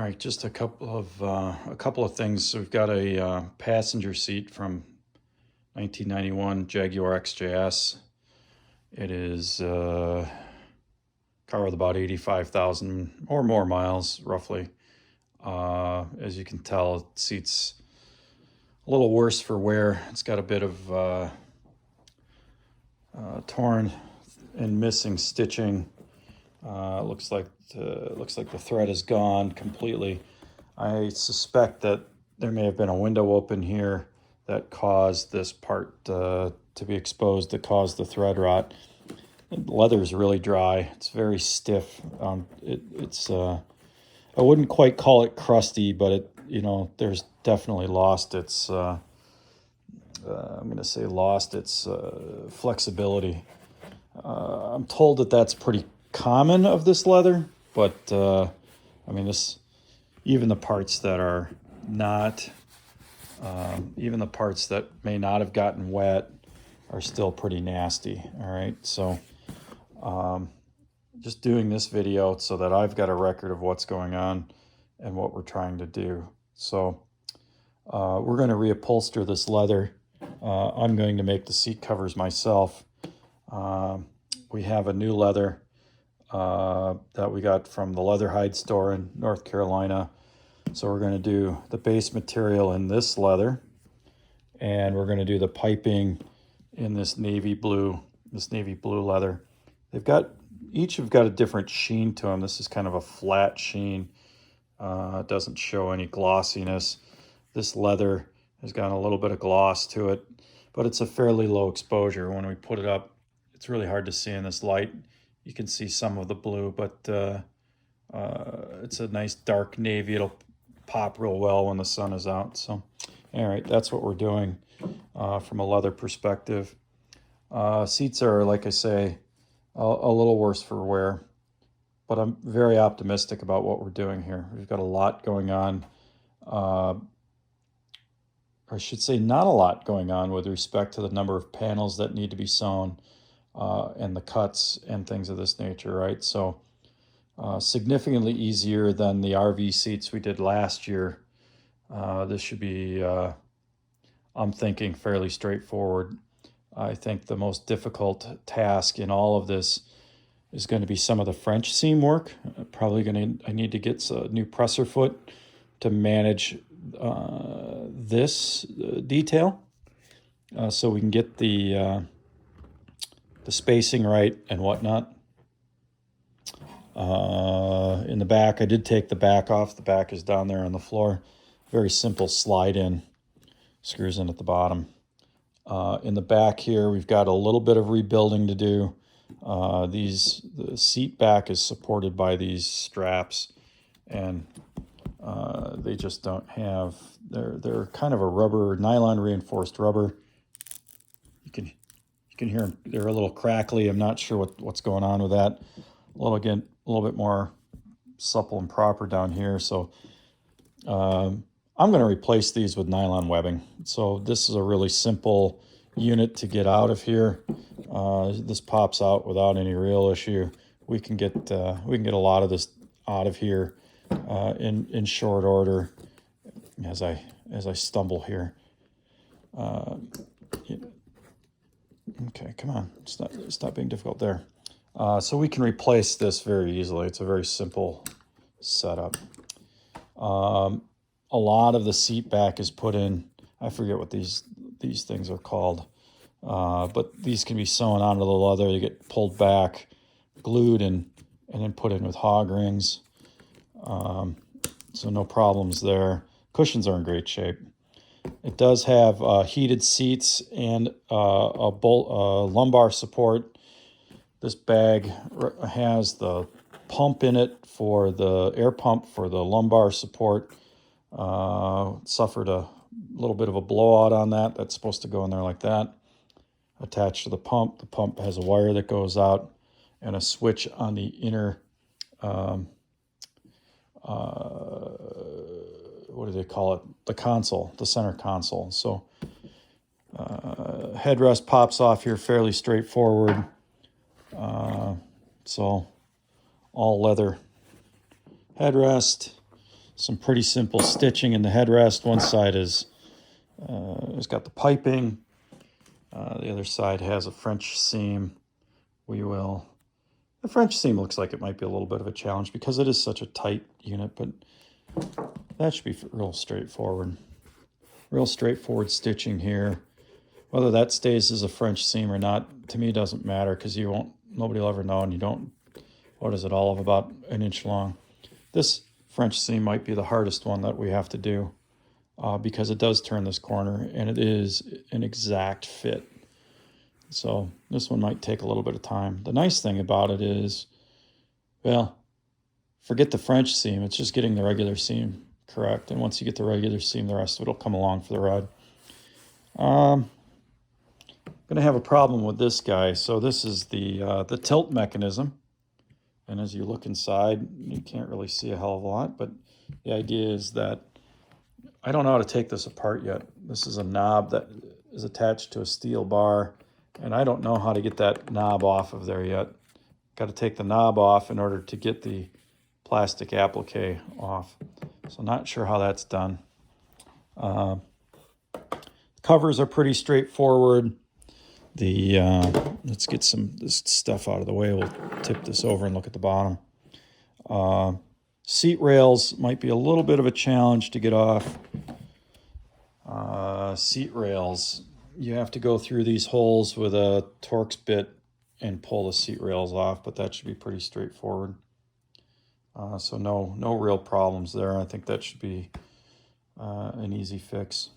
right, just a couple of things. So we've got a passenger seat from 1991 Jaguar XJS. It is a car with about 85,000 or more miles, roughly. As you can tell, it seats a little worse for wear. It's got a bit of torn and missing stitching. Looks like the thread is gone completely. I suspect that there may have been a window open here that caused this part to be exposed, that caused the thread rot. The leather is really dry. It's very stiff. It's I wouldn't quite call it crusty, but there's definitely lost its I'm going to say lost its flexibility. I'm told that that's pretty common of this leather, but even the parts that are not, even the parts that may not have gotten wet are still pretty nasty. All right, so just doing this video so that I've got a record of what's going on and what we're trying to do. So we're going to reupholster this leather. I'm going to make the seat covers myself. We have a new leather that we got from the Leather Hide store in North Carolina. So we're going to do the base material in this leather, and we're going to do the piping in this navy blue leather. Each have got a different sheen to them. This is kind of a flat sheen. It doesn't show any glossiness. This leather has got a little bit of gloss to it, but it's a fairly low exposure. When we put it up, it's really hard to see in this light. You can see some of the blue, but it's a nice dark navy. It'll pop real well when the sun is out. So, all right, that's what we're doing from a leather perspective. Seats are, like I say, a little worse for wear, but I'm very optimistic about what we're doing here. We've got a lot going on. I should say not a lot going on with respect to the number of panels that need to be sewn and the cuts and things of this nature, right? So significantly easier than the RV seats we did last year. This should be, I'm thinking, fairly straightforward. I think the most difficult task in all of this is going to be some of the French seam work. I need to get a new presser foot to manage this detail so we can get the spacing right and whatnot. In the back, I did take the back off. The back is down there on the floor. Very simple slide in, screws in at the bottom. In the back here, we've got a little bit of rebuilding to do. The seat back is supported by these straps, and they just don't have, they're kind of a rubber, nylon reinforced rubber. You can hear them, they're a little crackly. I'm not sure what's going on with that. A little bit more supple and proper down here. So I'm going to replace these with nylon webbing. So this is a really simple unit to get out of here. This pops out without any real issue. We can get a lot of this out of here in short order as I stumble here. Okay, come on, stop being difficult there. So we can replace this very easily. It's a very simple setup. A lot of the seat back is put in. I forget what these things are called, but these can be sewn onto the leather. They get pulled back, glued, and then put in with hog rings. So no problems there. Cushions are in great shape. It does have heated seats and a lumbar support. This bag has the pump in it for the air pump for the lumbar support. Suffered a little bit of a blowout on that. That's supposed to go in there like that. Attached to the pump. The pump has a wire that goes out and a switch on the inner, what do they call it? The console, the center console. So headrest pops off here fairly straightforward. So all leather headrest. some pretty simple stitching in the headrest. One side is it's got the piping. The other side has a French seam. The French seam looks like it might be a little bit of a challenge because it is such a tight unit, but that should be real straightforward. Real straightforward stitching here. Whether that stays as a French seam or not, to me doesn't matter because nobody will ever know, and you don't, what is it, all of about an inch long. This French seam might be the hardest one that we have to do because it does turn this corner and it is an exact fit. So this one might take a little bit of time. The nice thing about it is, well, forget the French seam. It's just getting the regular seam correct. And once you get the regular seam, the rest of it will come along for the ride. I'm going to have a problem with this guy. So this is the tilt mechanism. And as you look inside, you can't really see a hell of a lot. But the idea is that I don't know how to take this apart yet. This is a knob that is attached to a steel bar. And I don't know how to get that knob off of there yet. Got to take the knob off in order to get the plastic applique off. So not sure how that's done. Covers are pretty straightforward. Let's get this stuff out of the way. We'll tip this over and look at the bottom. Seat rails might be a little bit of a challenge to get off. Seat rails, you have to go through these holes with a Torx bit and pull the seat rails off, but that should be pretty straightforward. So no real problems there. I think that should be an easy fix.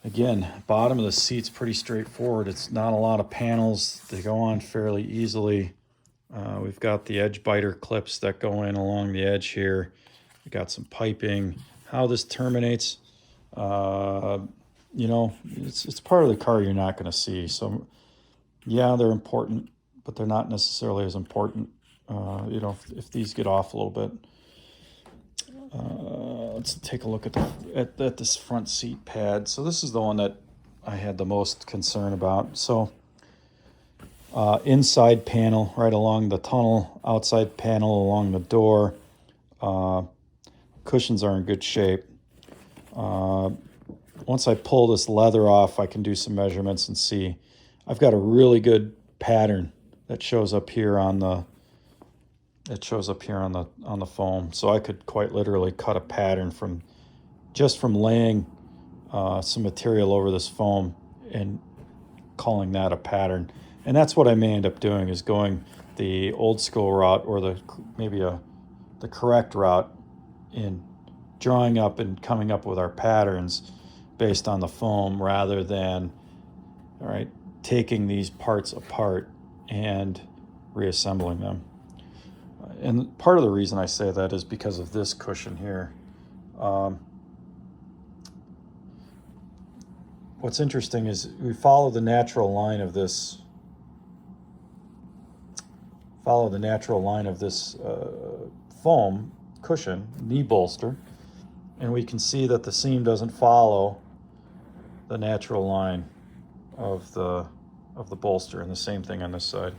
Again, bottom of the seat's pretty straightforward. It's not a lot of panels. They go on fairly easily. We've got the edge biter clips that go in along the edge here. We got some piping. How this terminates, it's part of the car you're not going to see. So, yeah, they're important, but they're not necessarily as important, if these get off a little bit. Let's take a look at this front seat pad. So this is the one that I had the most concern about. So inside panel right along the tunnel, outside panel along the door. Cushions are in good shape. Once I pull this leather off, I can do some measurements and see. I've got a really good pattern that shows up here on the foam. So I could quite literally cut a pattern from laying some material over this foam and calling that a pattern. And that's what I may end up doing, is going the old school route, or the correct route in drawing up and coming up with our patterns based on the foam, rather than taking these parts apart and reassembling them. And part of the reason I say that is because of this cushion here. What's interesting is we follow the natural line of this foam cushion, knee bolster, and we can see that the seam doesn't follow the natural line of the bolster, and the same thing on this side.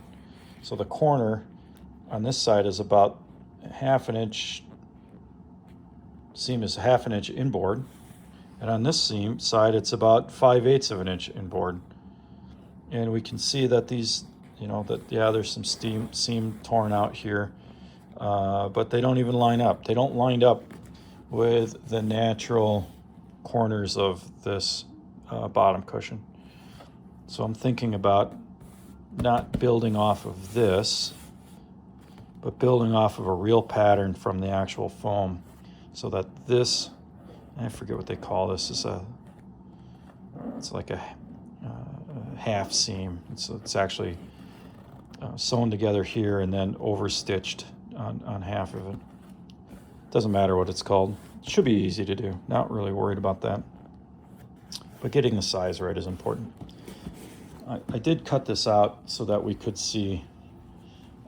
So the corner on this side is about seam is half an inch inboard, and on this seam side it's about 5/8 of an inch inboard. And we can see that these, there's some seam torn out here, but they don't even line up. They don't line up with the natural corners of this bottom cushion. So I'm thinking about not building off of this, but building off of a real pattern from the actual foam, so that this, I forget what they call this, it's like a half seam. It's actually sewn together here and then overstitched on half of it. Doesn't matter what it's called. It should be easy to do. Not really worried about that. But getting the size right is important. I did cut this out so that we could see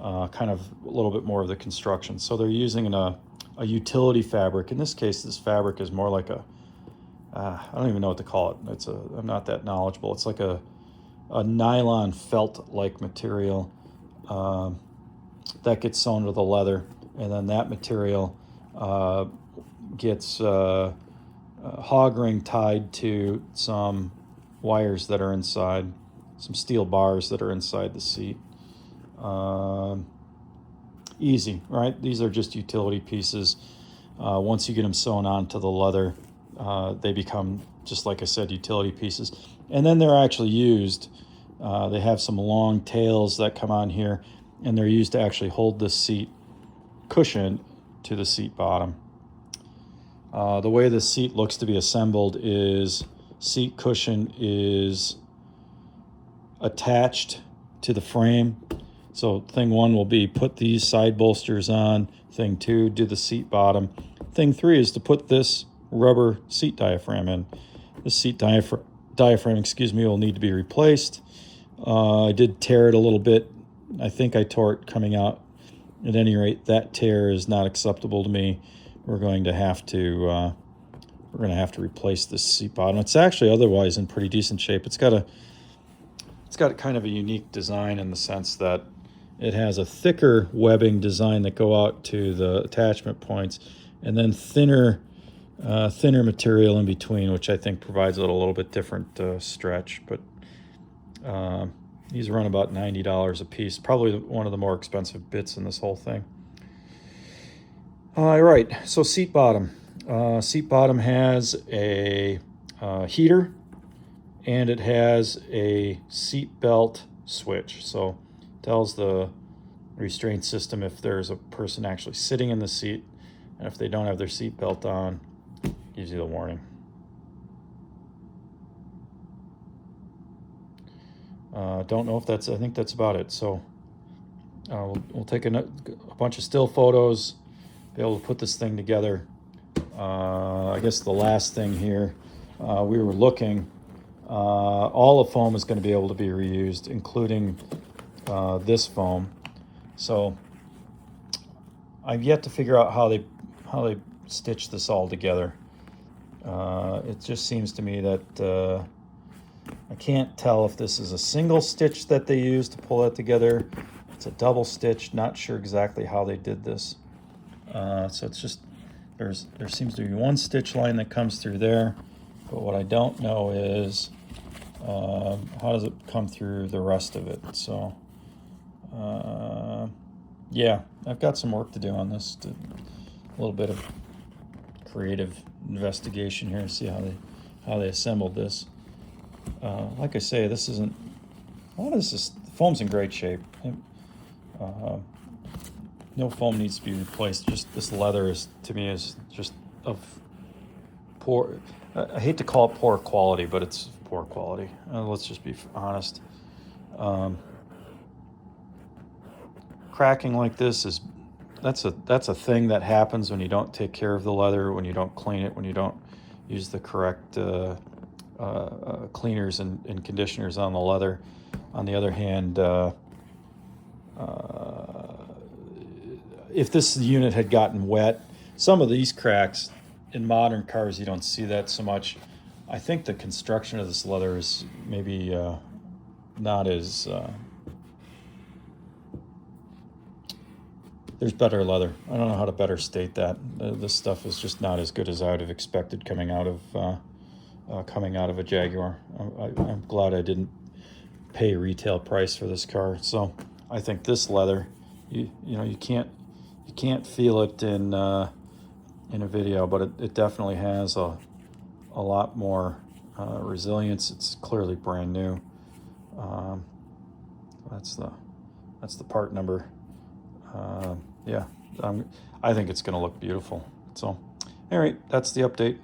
kind of a little bit more of the construction. So they're using a utility fabric. In this case, this fabric is more like I don't even know what to call it. I'm not that knowledgeable. It's like a nylon felt-like material that gets sewn to the leather, and then that material gets hog ring tied to some wires that are inside, some steel bars that are inside the seat. Easy, right? These are just utility pieces. Once you get them sewn onto the leather, they become, just like I said, utility pieces. And then they're actually used. They have some long tails that come on here, and they're used to actually hold the seat cushion to the seat bottom. The way the seat looks to be assembled is seat cushion is attached to the frame. So thing one will be put these side bolsters on. Thing two, do the seat bottom. Thing three is to put this rubber seat diaphragm in. The seat diaphragm, excuse me, will need to be replaced. I did tear it a little bit. I think I tore it coming out. At any rate, that tear is not acceptable to me. We're going to have to replace this seat bottom. It's actually otherwise in pretty decent shape. It's got kind of a unique design in the sense that it has a thicker webbing design that go out to the attachment points, and then thinner material in between, which I think provides a little bit different stretch. But these run about $90 a piece. Probably one of the more expensive bits in this whole thing. All right, so seat bottom. Seat bottom has a heater, and it has a seat belt switch. So it tells the restraint system if there's a person actually sitting in the seat, and if they don't have their seat belt on, it gives you the warning. Don't know if that's, I think that's about it. So we'll take a bunch of still photos, be able to put this thing together. I guess the last thing here, we were looking, all the foam is going to be able to be reused, including this foam. So I've yet to figure out how they stitch this all together. It just seems to me that I can't tell if this is a single stitch that they use to pull that together. It's a double stitch. Not sure exactly how they did this. So it's just there seems to be one stitch line that comes through there, but what I don't know is how does it come through the rest of it. So yeah, I've got some work to do on this. A little bit of creative investigation here to see how they assembled this. Like I say, this isn't. A lot of this is, the foam's in great shape. No foam needs to be replaced. Just this leather is, to me, is just of poor. I hate to call it poor quality, but it's poor quality. Let's just be honest. Cracking like this is that's a thing that happens when you don't take care of the leather, when you don't clean it, when you don't use the correct cleaners and conditioners on the leather. On the other hand, if this unit had gotten wet, some of these cracks in modern cars, you don't see that so much. I think the construction of this leather is maybe not as... there's better leather. I don't know how to better state that. This stuff is just not as good as I would have expected coming out of a Jaguar. I'm glad I didn't pay retail price for this car. So I think this leather, you can't feel it in a video, but it definitely has a lot more resilience. It's clearly brand new. That's the part number. Yeah, I think it's going to look beautiful. So, all right, that's the update.